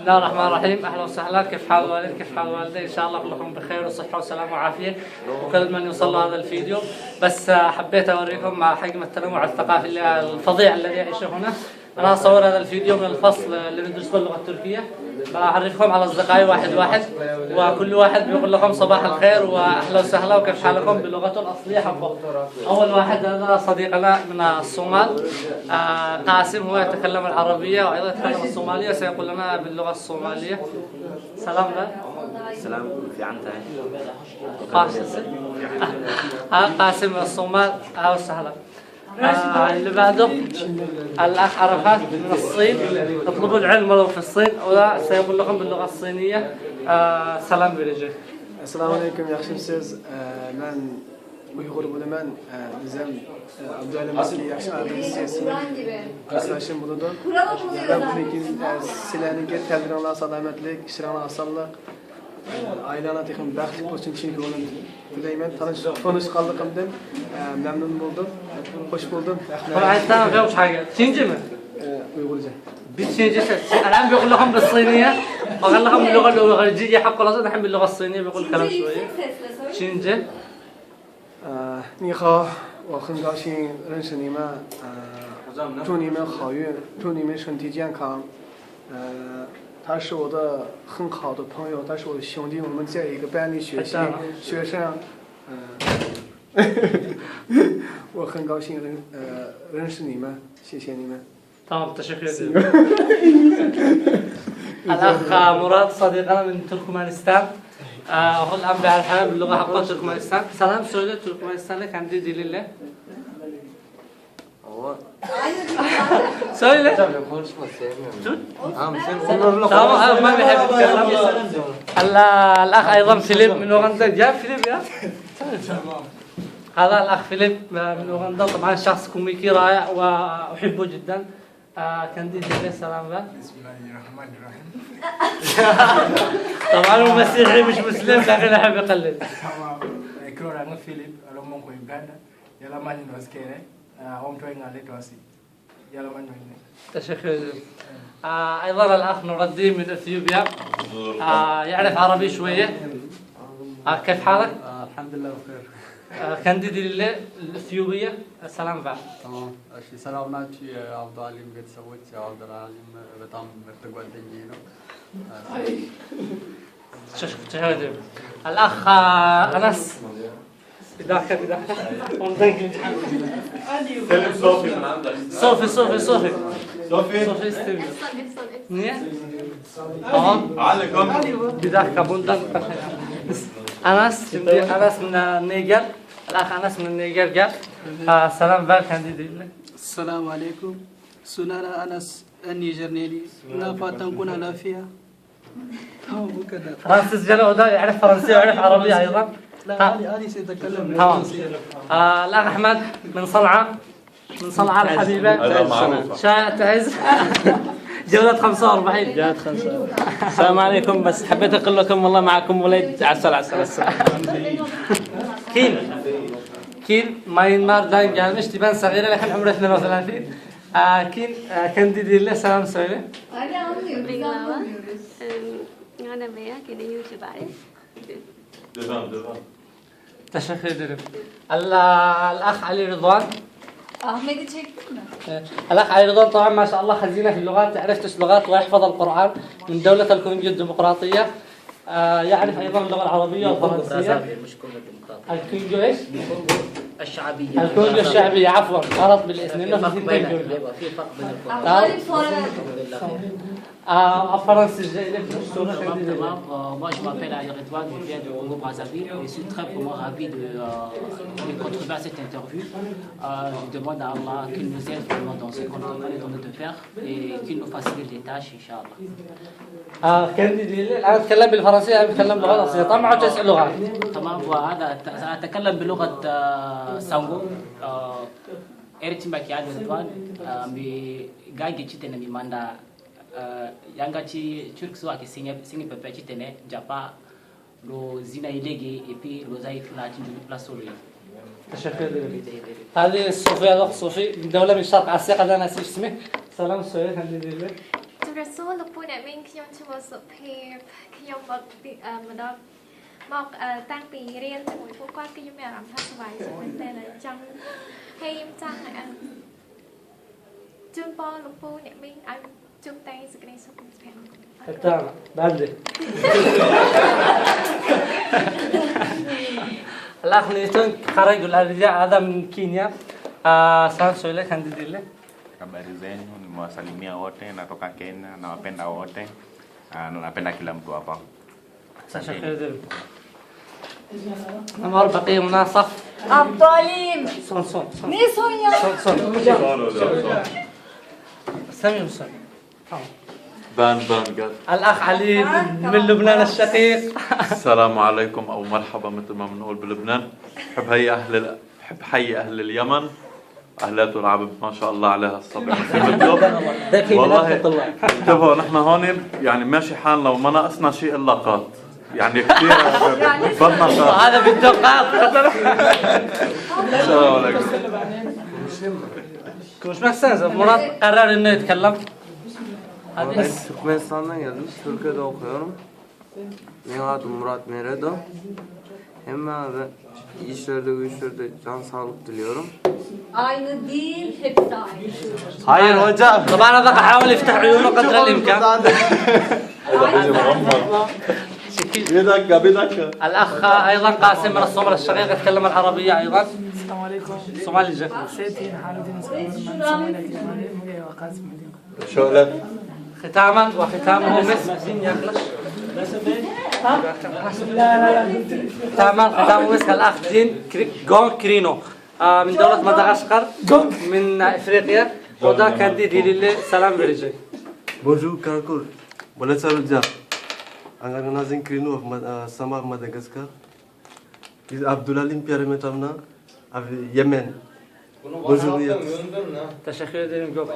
بسم الله الرحمن الرحيم. أهلا وسهلا. كيف حال الوالد؟ كيف حال الوالدة؟ إن شاء الله كلكم بخير وصحة وسلامة وعافية وكل من يوصل هذا الفيديو. بس حبيت أوريكم حجم التنوع الثقافي الفظيع الذي يعيشه هنا. أنا أصور هذا الفيديو من الفصل اللي ندرس باللغة التركية. بعرفكم على أصدقائي واحد واحد، وكل واحد بيقول لكم صباح الخير وأهلا وسهلا وكيف حالكم بلغته الأصلية حقه. أول واحد هذا صديقنا من الصومال، قاسم، هو يتكلم العربية وأيضا يتكلم الصومالية، سيقول لنا باللغة الصومالية. سلام لك. سلام في عنتها. قاسم من الصومال، أهلا وسهلا. اللي بعده الأخ عرفات من الصين، اطلبوا العلم ولو في الصين، ولا سيقول لكم باللغة الصينية. سلام برجع. السلام عليكم يا أخي سيز. من Uyghur bulunan bizim Abdülhamid yaxshi adresiyasini qaslashim bo'ladi. Va buning sizlarga tadbiringlar salomatlik, ishlarga osonlik, aylana texim baxtli bo'lsin chunki tilayman. Tanishganligimdan mamnun bo'ldim. Xush bo'ldim. Rahmat. Aytdan yo'q حاجة. تشينجي mi? Uyg'urca. بتشينجي. الآن بيقول لكم بالصينية، وقال لكم باللغة الأوغريجية حق الأصل، نحن باللغة الصينية بيقول كلام شوية. تشينجي. 你好，我很高兴认识你们，祝你们好运，祝你们身体健康。他是我的很好的朋友，他是我的兄弟，我们在一个班里学习，学生，我很高兴认识你们，谢谢你们。تمام، تشكر. الأخ مراد صديقنا من تركمانستان، هو الآن بيعرف باللغة حقه تركمانستان. سلام söyle Türkmenistan'la kendi diliyle. söyle. Tabii konuşma sevmiyorum. Tamam sen onlarla tamam ما بيحب يتكلم. الأخ أيضا فيليب من أوغندا. جاب فيليب يا. هذا الأخ فيليب من أوغندا، طبعا شخص كوميكي رائع وأحبه جدا. كان دي سلام بقى. بسم الله الرحمن الرحيم. طبعا هو مسيحي مش مسلم لكن أحب يقلد. تمام. كلو أنا فيليب أنا مونكو يوغندا. يلا ما نجلس كده. هم توين على تواسي. يلا ما نجلس. تشكر. أيضا الأخ نور الدين من إثيوبيا، يعرف عربي شوية. كيف حالك؟ الحمد لله بخير. كندي دي الإثيوبية. السلام بقى. تمام. ሰላም ናችሁ የአብዱአሊም ቤተሰቦች? አብዱአሊም በጣም ምርጥ ጓደኛዬ ነው። تشكر. الأخ أنس. بداخل صوفي من عندك. صوفي استمع. نية. علقهم. بداخل بندن. أنس من النيجر. الأخ أنس من النيجر جاء. سلام بقى كندي دي. السلام عليكم. سنانا أنس النيجرنيلي. لا فاتن كنا لا فيها. فرانسيس جلو يعرف فرنسية ويعرف عربية أيضا. لا أنا سأتكلم تمام. الأخ أحمد من صنعاء، الحبيبة. شاء تعز. جولة 45. جولة 45. السلام عليكم. بس حبيت أقول لكم والله معكم وليد عسل. كين ماينمار'dan gelmişti. Ben صغيرة لكن عمري 32. كين kendi diliyle selam söyle. أنا بيا كده يوتيوب. devam. Teşekkür ederim. الأخ علي رضوان. Ahmet'i çektin mi? الأخ علي رضوان طبعا ما شاء الله خزينة في اللغات، يعرف 9 لغات ويحفظ القرآن من دولة الكونغو الديمقراطية. يعرف أيضا اللغة العربية والفرنسية. الكونغو إيش؟ الشعبية. الكونغو الشعبية، عفوا غلط بالاسم لأنه في اثنين كونغو. في فرق بين Abdülhalim sonra الفرنسية إليك الصورة. Moi je m'appelle Ali Redouane, je viens de Congo Brazzaville et je suis très vraiment ravi de contribuer à cette interview. Je demande à Allah qu'il nous aide vraiment dans ce qu'on est en train de faire et qu'il nous facilite les tâches, Inch'Allah. كندي دي الآن أتكلم بالفرنسية، أنا أتكلم باللغة الأصلية، طبعا معه 9 لغات. تمام. وهذا أتكلم بلغة سانغو. Eritimba kiadi Redouane mi gagi chitene mi manda yanga chi Turks wa kisingi pepe chitene japa lo zina ilegi et puis lo zaif na tinju plasolo. تشكر. هذه صوفيا، الأخت صوفي من دولة من شرق آسيا، قد أنا نسيت اسمه. سلام سويت كندي دي. ព្រះសួរលោកពូអ្នកមីងខ្ញុំឈ្មោះសុភាខ្ញុំមកម្ដងមកតាំងពីរៀនជាមួយពួកគាត់គឺខ្ញុំមានអារម្មណ៍ថាសប្បាយចិត្តមែនទែនហើយចង់ហើយខ្ញុំចង់ជូនពរលោកពូអ្នកមីងឲ្យជួបតែសេចក្តីសុខនិងសុភមង្គល تمام بعد الأخ نيتون خرج الأرجاء هذا من كينيا سان سؤالك هندي لك Habari zenu, nimewasalimia wote, natoka Kenya, nawapenda wote. Na napenda kila mtu hapa. شكرا نمر بقية مناصف عبد العليم صون صون صون نيسون يا صون سامي مسلم بان قال الأخ علي من لبنان الشقيق السلام عليكم او مرحبا مثل ما بنقول بلبنان. بحب حي اهل اليمن، اهلات العبد ما شاء الله عليها الصبر والله انتبهوا نحن هون يعني ماشي حالنا وما ناقصنا شيء الا قات يعني كثير بدنا قات هذا بده قاط السلام عليكم. كوش محسن مراد قرر انه يتكلم Ben Türkmenistan'dan geldim. Türkiye'de okuyorum. Benim adım Murat Meredo. Hemen ve işlerde güçlerde can sağlık diliyorum. aynı değil hepsi aynı. Hayır hocam. طبعا هذا حاول يفتح عيونه قدر الامكان bir dakika. الاخ ايضا قاسم من الصومال الشقيق يتكلم العربيه ايضا السلام عليكم. صومالي جاك سيتي حالدين من صومالي مجيء وقاسم Şöyle ختاما وختامه مسك ختامه مسك الاخ دين جون كرينو من دوله مدغشقر من افريقيا وده كان دي لله سلام برجي Bonjour Kankur. Boleh saya rujak. Angkat nazin Krino sama Madagaskar. Biz Abdulalim Pierre Metamna av Yemen. Bonjour. تشكر دين جوك